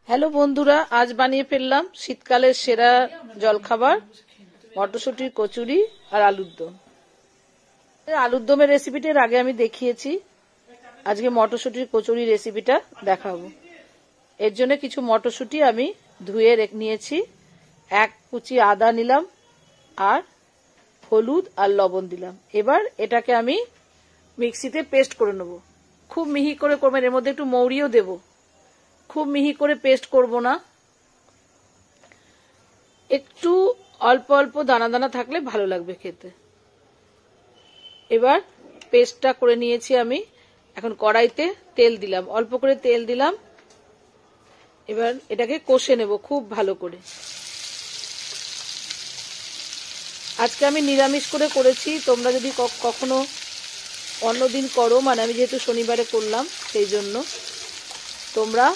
Hello বন্ধুরা, আজ বানিয়ে ফেললাম শীতকালের সেরা জলখাবার মটরশুঁটির কচুরি আর আলুর দম। আলুর দমের রেসিপিটার আগে আমি দেখিয়েছি, আজকে মটরশুঁটির কচুরি রেসিপিটা দেখাবো। এর জন্য কিছু মটরশুঁটি আমি ধুয়ে নিয়েছি, এক কুচি আদা নিলাম আর হলুদ আর লবণ দিলাম। এবার এটাকে আমি মিক্সিতে পেস্ট করে নেব। খুব মিহি করে করবেন, এর মধ্যে একটু মৌরিও দেবো। খুব মিহি করে পেস্ট করব না, একটু অল্প অল্প দানা দানা থাকলে ভালো লাগবে খেতে। এবার পেস্টটা করে নিয়েছি আমি। এখন কড়াইতে তেল দিলাম, অল্প করে তেল দিলাম। এবার এটাকে কষে নেব খুব ভালো করে। আজকে আমি নিরামিষ করে করেছি, তোমরা যদি কখনো অন্যদিন করো, মানে আমি যেহেতু শনিবারে করলাম সেই জন্য তোমরা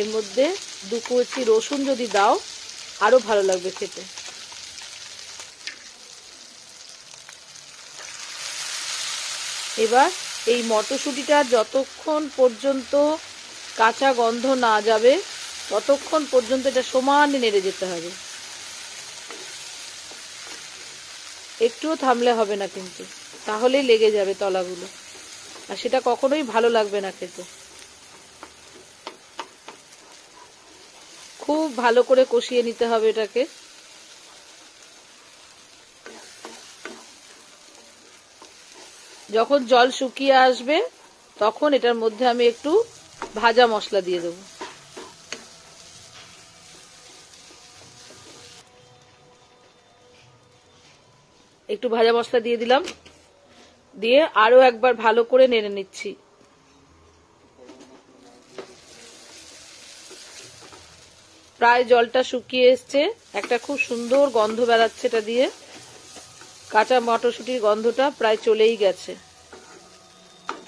এর মধ্যে 2 কুচি রসুন যদি দাও আরো ভালো লাগবে খেতে। এবার এই মটরশুঁটিটা যতক্ষণ পর্যন্ত কাঁচা গন্ধ না যাবে ততক্ষণ পর্যন্ত এটা সমানে নেড়ে যেতে হবে, একটুও থামলে হবে না কিন্তু, তাহলেই লেগে যাবে তলাগুলো, আর সেটা কখনোই ভালো লাগবে না খেতে। খুব ভালো করে কষিয়ে নিতে হবে এটাকে। যখন জল শুকিয়ে আসবে তখন এটার মধ্যে আমি একটু ভাজা মশলা দিয়ে দেবো। একটু ভাজা মশলা দিয়ে দিলাম, দিয়ে আরো একবার ভালো করে নেড়ে নিচ্ছি। প্রায় জলটা শুকিয়ে এসছে, একটা খুব সুন্দর গন্ধ বেরাচ্ছে এটা দিয়ে, কাঁচা মটরশুঁটির গন্ধটা প্রায় চলেই গেছে।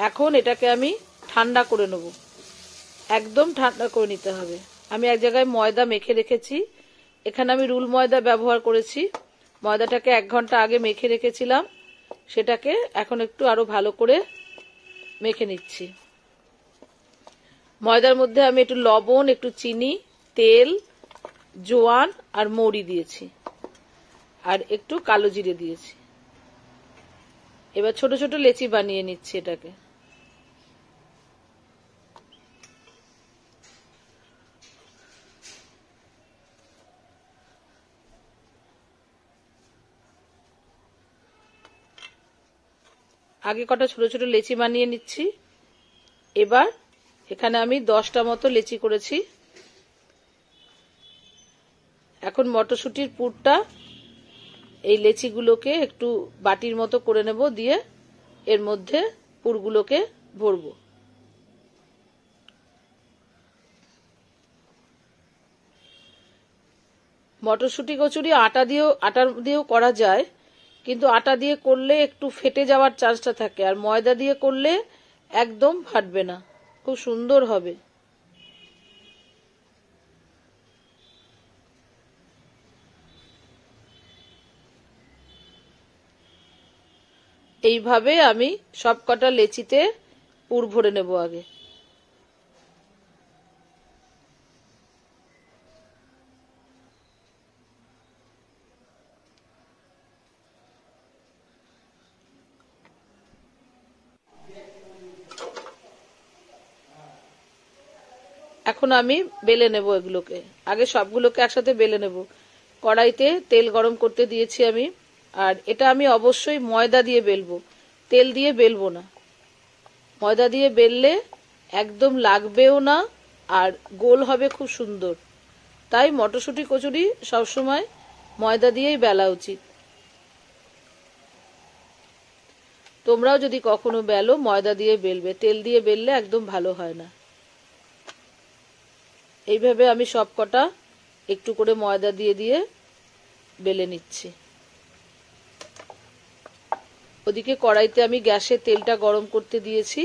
এখন এটাকে আমি ঠান্ডা করে নেব, একদম ঠান্ডা করে নিতে হবে। আমি এক জায়গায় ময়দা মেখে রেখেছি, এখানে আমি রুল ময়দা ব্যবহার করেছি। ময়দাটাকে 1 ঘন্টা আগে মেখে রেখেছিলাম, সেটাকে এখন একটু আরো ভালো করে মেখে নিচ্ছি। ময়দার মধ্যে আমি একটু লবণ, একটু চিনি, তেল, জোয়ান আর মৌরি দিয়েছি, আর একটু কালো জিরে দিয়েছি। এবার ছোট ছোট লেচি বানিয়ে নিচ্ছি এটাকে। আগে কটা ছোট ছোট লেচি বানিয়ে নিচ্ছি। এবার এখানে আমি 10টা মতো লেচি করেছি। এখন মটরশুঁটির পুরটা এই লেচিগুলোকে একটু বাটির মতো করে নেব, দিয়ে এর মধ্যে পুরগুলোকে ভরবো। মটরশুঁটি কচুরি আটা দিয়েও করা যায়, কিন্তু আটা দিয়ে করলে একটু ফেটে যাওয়ার চান্সটা থাকে, আর ময়দা দিয়ে করলে একদম ফাটবে না, খুব সুন্দর হবে। এইভাবে আমি সবকটা লেচিতে পুর ভরে নেব আগে। এখন আমি বেলে নেব এগুলোকে, আগে সবগুলোকে একসাথে বেলে নেব। কড়াইতে তেল গরম করতে দিয়েছি আমি, আর এটা আমি অবশ্যই ময়দা দিয়ে বেলবো, তেল দিয়ে বেলবো না। ময়দা দিয়ে বেললে একদম লাগবেও না, আর গোল হবে খুব সুন্দর। তাই মটরশুঁটি কচুরি সবসময় ময়দা দিয়েই বেলা উচিত। তোমরাও যদি কখনো বেলো ময়দা দিয়ে বেলবে, তেল দিয়ে বেললে একদম ভালো হয় না। এইভাবে আমি সবকটা একটু করে ময়দা দিয়ে দিয়ে বেলে নিচ্ছি। ওদিকে কড়াইতে আমি গ্যাসে তেলটা গরম করতে দিয়েছি।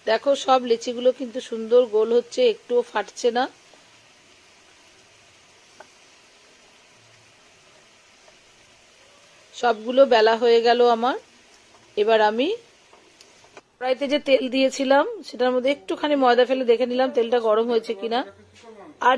দেখো সব লিচিগুলো কিন্তু সুন্দর গোল হচ্ছে, একটুও ফাটছে না। সবগুলো বেলা হয়ে গেল আমার। এবার আমি কড়াইতে যে তেল দিয়েছিলাম সেটার মধ্যে একটুখানি ময়দা ফেলে দেখে নিলাম তেলটা গরম হয়েছে কিনা। আর